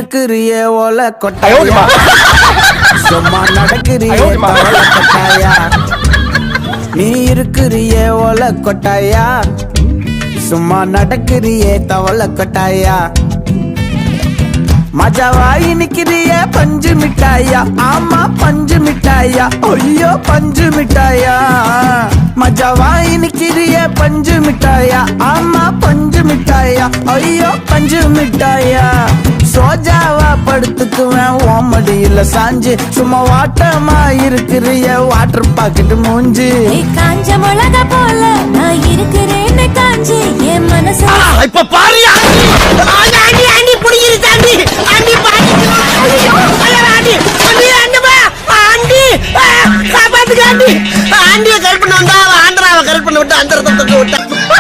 இருக்கிறிய ஓல கொட்டாயா சும்மா நடக்கிறிய தவள கொட்டாயா நீ இருக்கிறிய ஓல கொட்டாயா சும்மா நடக்கிறிய தவள கொட்டாயா மஜாவாயி நிக்கிறிய பஞ்சு மிட்டாயா ஆமா பஞ்சு மிட்டாயா ஐயோ பஞ்சு மிட்டாயா மஜாவாயி நிக்கிறிய பஞ்சு மிட்டாயா ஆமா பஞ்சு மிட்டாயா ஐயோ பஞ்சு மிட்டாயா சோஜாவா படுத்துக்குவேன் ஓமடியில சாஞ்சு சும்மா வாட்டமா இருக்கிறிய வாட்டர் பாக்கெட் மூஞ்சி காஞ்ச மிளகா போல நான் இருக்கிறேன்னு காஞ்சி என் மனசு இப்ப பாரு ஆண்டி ஆண்டி புடிங்கிரு தாண்டி ஆண்டி பாடி ஆண்டி ஆண்டி ஆண்டி காப்பாத்துக்கு ஆண்டி ஆண்டியை கரெக்ட் பண்ண வந்தா ஆந்திராவை கரெக்ட் பண்ண விட்டு அந்த விட்டா